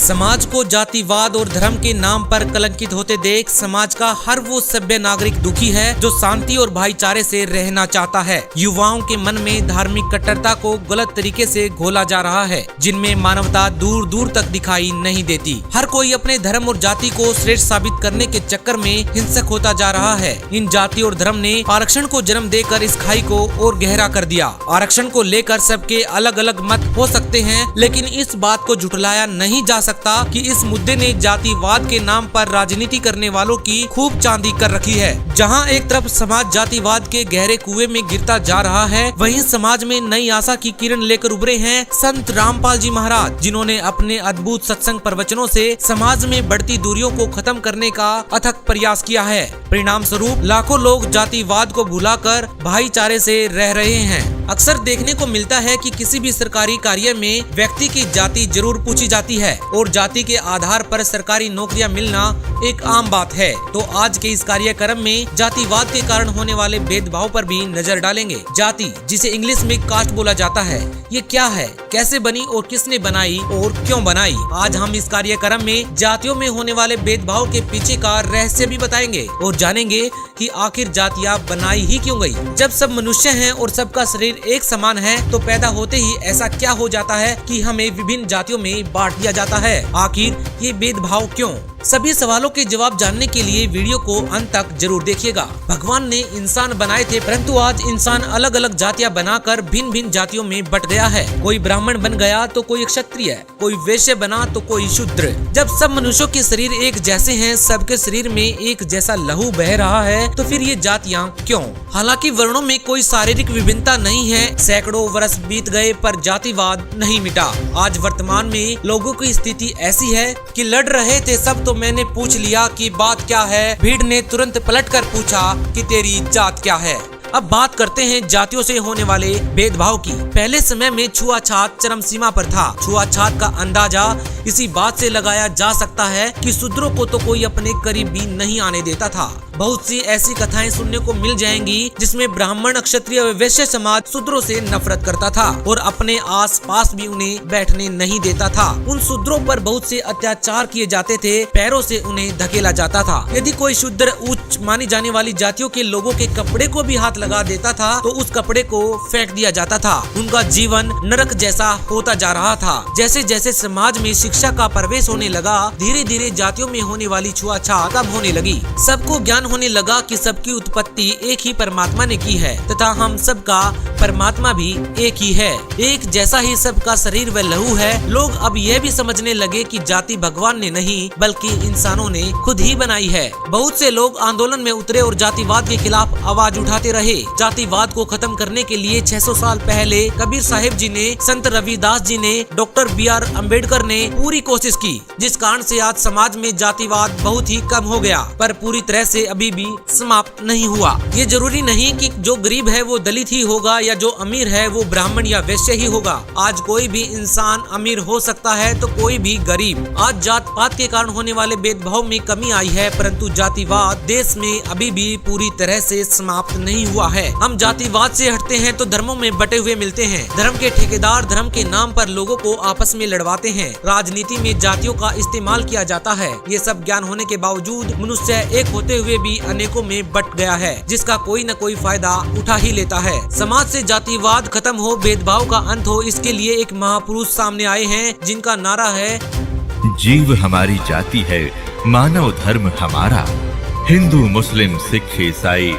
समाज को जातिवाद और धर्म के नाम पर कलंकित होते देख समाज का हर वो सभ्य नागरिक दुखी है जो शांति और भाईचारे से रहना चाहता है। युवाओं के मन में धार्मिक कट्टरता को गलत तरीके से घोला जा रहा है, जिनमें मानवता दूर दूर तक दिखाई नहीं देती। हर कोई अपने धर्म और जाति को श्रेष्ठ साबित करने के चक्कर में हिंसक होता जा रहा है। इन जाति और धर्म ने आरक्षण को जन्म देकर इस खाई को और गहरा कर दिया। आरक्षण को लेकर सबके अलग अलग मत हो सकते हैं, लेकिन इस बात को झुठलाया नहीं जा सकता कि इस मुद्दे ने जातिवाद के नाम पर राजनीति करने वालों की खूब चांदी कर रखी है। जहां एक तरफ समाज जातिवाद के गहरे कुएं में गिरता जा रहा है, वहीं समाज में नई आशा की किरण लेकर उभरे हैं संत रामपाल जी महाराज, जिन्होंने अपने अद्भुत सत्संग प्रवचनों से समाज में बढ़ती दूरियों को खत्म करने का अथक प्रयास किया है। परिणाम स्वरूप लाखों लोग जातिवाद को भुलाकर भाईचारे से रह रहे हैं। अक्सर देखने को मिलता है कि किसी भी सरकारी कार्य में व्यक्ति की जाति जरूर पूछी जाती है और जाति के आधार पर सरकारी नौकरियां मिलना एक आम बात है। तो आज के इस कार्यक्रम में जातिवाद के कारण होने वाले भेदभाव पर भी नजर डालेंगे। जाति, जिसे इंग्लिश में कास्ट बोला जाता है, ये क्या है, कैसे बनी और किसने बनाई और क्यों बनाई। आज हम इस कार्यक्रम में जातियों में होने वाले भेदभाव के पीछे का रहस्य भी बताएंगे और जानेंगे कि आखिर जातियां बनाई ही क्यों गई। जब सब मनुष्य हैं और सबका शरीर एक समान है, तो पैदा होते ही ऐसा क्या हो जाता है कि हमें विभिन्न जातियों में बांट दिया जाता है। आखिर ये भेदभाव क्यों? सभी सवालों के जवाब जानने के लिए वीडियो को अंत तक जरूर देखिएगा। भगवान ने इंसान बनाए थे, परंतु आज इंसान अलग अलग जातियां बनाकर भिन्न भिन्न जातियों में बट गया है। कोई ब्राह्मण बन गया तो कोई क्षत्रिय, कोई वैश्य बना तो कोई शूद्र। जब सब मनुष्यों के शरीर एक जैसे हैं, सबके शरीर में एक जैसा लहू बह रहा है, तो फिर ये जातियां क्यों? हालांकि वर्णों में कोई शारीरिक विभिन्नता नहीं है। सैकड़ों वर्ष बीत गए पर जातिवाद नहीं मिटा। आज वर्तमान में लोगों की स्थिति ऐसी है कि लड़ रहे थे सब, तो मैंने पूछ लिया कि बात क्या है। भीड़ ने तुरंत पलटकर पूछा कि तेरी जात क्या है। अब बात करते हैं जातियों से होने वाले भेदभाव की। पहले समय में छुआछात चरम सीमा पर था। छुआछात का अंदाजा इसी बात से लगाया जा सकता है कि शूद्रों को तो कोई अपने करीब भी नहीं आने देता था। बहुत सी ऐसी कथाएं सुनने को मिल जाएंगी जिसमें ब्राह्मण, क्षत्रिय व वैश्य समाज शूद्रों से नफरत करता था और अपने आस पास भी उन्हें बैठने नहीं देता था। उन शूद्रों पर बहुत से अत्याचार किए जाते थे, पैरों से उन्हें धकेला जाता था। यदि कोई शूद्र उच्च मानी जाने वाली जातियों के लोगों के कपड़े को भी हाथ लगा देता था तो उस कपड़े को फेंक दिया जाता था। उनका जीवन नरक जैसा होता जा रहा था। जैसे जैसे समाज में शिक्षा का प्रवेश होने लगा, धीरे धीरे जातियों में होने वाली छुआछात कम होने लगी। सबको ज्ञान होने लगा कि सबकी उत्पत्ति एक ही परमात्मा ने की है तथा हम सबका परमात्मा भी एक ही है। एक जैसा ही सबका शरीर व लहू है। लोग अब यह भी समझने लगे कि जाति भगवान ने नहीं बल्कि इंसानों ने खुद ही बनाई है। बहुत से लोग आंदोलन में उतरे और जातिवाद के खिलाफ आवाज उठाते रहे। जातिवाद को खत्म करने के लिए 600 साल पहले कबीर साहिब जी ने, संत रविदास जी ने, डॉक्टर BR अम्बेडकर ने पूरी कोशिश की, जिस कारण से आज समाज में जातिवाद बहुत ही कम हो गया, पर पूरी तरह से अभी भी समाप्त नहीं हुआ। ये जरूरी नहीं कि जो गरीब है वो दलित ही होगा या जो अमीर है वो ब्राह्मण या वैश्य ही होगा। आज कोई भी इंसान अमीर हो सकता है तो कोई भी गरीब। आज जात पात के कारण होने वाले भेदभाव में कमी आई है, परंतु जातिवाद देश में अभी भी पूरी तरह से समाप्त नहीं हुआ है। हम जातिवाद से हटते हैं तो धर्मों में बटे हुए मिलते हैं। धर्म के ठेकेदार धर्म के नाम पर लोगों को आपस में लड़वाते हैं। राजनीति में जातियों का इस्तेमाल किया जाता है। ये सब ज्ञान होने के बावजूद मनुष्य एक होते हुए भी अनेकों में बट गया है, जिसका कोई न कोई फायदा उठा ही लेता है। समाज से जातिवाद खत्म हो, भेदभाव का अंत हो, इसके लिए एक महापुरुष सामने आए हैं जिनका नारा है, जीव हमारी जाति है, मानव धर्म हमारा, हिंदू मुस्लिम सिख ईसाई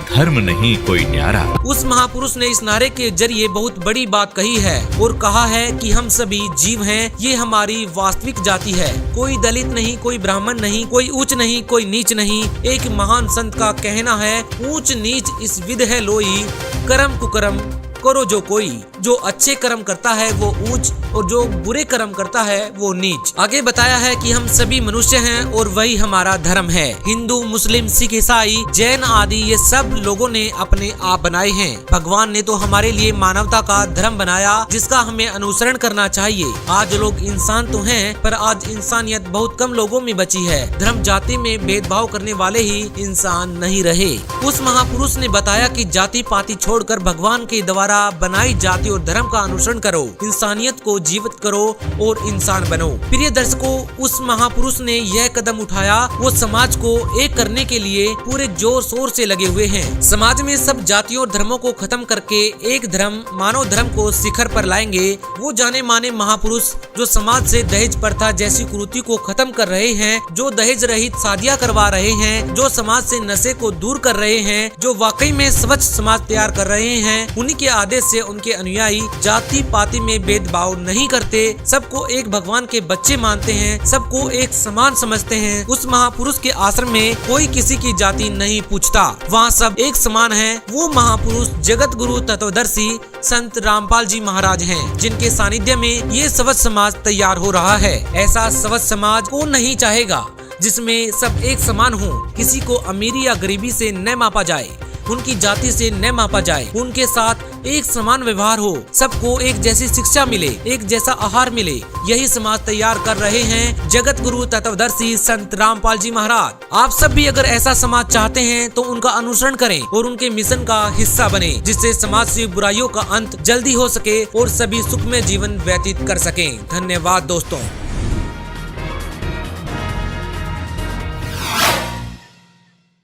धर्म नहीं कोई न्यारा। उस महापुरुष ने इस नारे के जरिए बहुत बड़ी बात कही है और कहा है कि हम सभी जीव हैं, ये हमारी वास्तविक जाति है। कोई दलित नहीं, कोई ब्राह्मण नहीं, कोई उच्च नहीं, कोई नीच नहीं। एक महान संत का कहना है, ऊंच नीच इस विध है लोई, कर्म कुकर्म करो जो कोई। जो अच्छे कर्म करता है वो ऊंच और जो बुरे कर्म करता है वो नीच। आगे बताया है कि हम सभी मनुष्य हैं और वही हमारा धर्म है। हिंदू, मुस्लिम, सिख, ईसाई, जैन आदि ये सब लोगों ने अपने आप बनाए हैं। भगवान ने तो हमारे लिए मानवता का धर्म बनाया, जिसका हमें अनुसरण करना चाहिए। आज लोग इंसान तो हैं, पर आज इंसानियत बहुत कम लोगों में बची है। धर्म जाति में भेदभाव करने वाले ही इंसान नहीं रहे। उस महापुरुष ने बताया कि जाति पाति छोड़कर भगवान के द्वारा बनाई जाति और धर्म का अनुसरण करो, इंसानियत को जीवित करो और इंसान बनो। प्रिय दर्शकों, उस महापुरुष ने यह कदम उठाया, वो समाज को एक करने के लिए पूरे जोर शोर से लगे हुए हैं। समाज में सब जातियों और धर्मों को खत्म करके एक धर्म, मानव धर्म को शिखर पर लाएंगे। वो जाने माने महापुरुष जो समाज से दहेज प्रथा जैसी कुरीति को खत्म कर रहे हैं, जो दहेज रहित शादियां करवा रहे हैं, जो समाज से नशे को दूर कर रहे हैं, जो वाकई में स्वच्छ समाज तैयार कर रहे हैं, उन्हीं के आदेश से उनके अनुयायी जाति पाति में भेदभाव नहीं करते, सबको एक भगवान के बच्चे मानते हैं, सबको एक समान समझते हैं। उस महापुरुष के आश्रम में कोई किसी की जाति नहीं पूछता, वहाँ सब एक समान है। वो महापुरुष जगत गुरु तत्वदर्शी संत रामपाल जी महाराज हैं, जिनके सानिध्य में ये स्वच्छ समाज तैयार हो रहा है। ऐसा स्वच्छ समाज कौन नहीं चाहेगा, जिसमें सब एक समान हो, किसी को अमीरी या गरीबी से न मापा जाए, उनकी जाति से न मापा जाए, उनके साथ एक समान व्यवहार हो, सबको एक जैसी शिक्षा मिले, एक जैसा आहार मिले। यही समाज तैयार कर रहे हैं जगत गुरु तत्वदर्शी संत रामपाल जी महाराज। आप सब भी अगर ऐसा समाज चाहते हैं तो उनका अनुसरण करें और उनके मिशन का हिस्सा बने, जिससे समाज से बुराइयों का अंत जल्दी हो सके और सभी सुखमय जीवन व्यतीत कर सकें। धन्यवाद दोस्तों।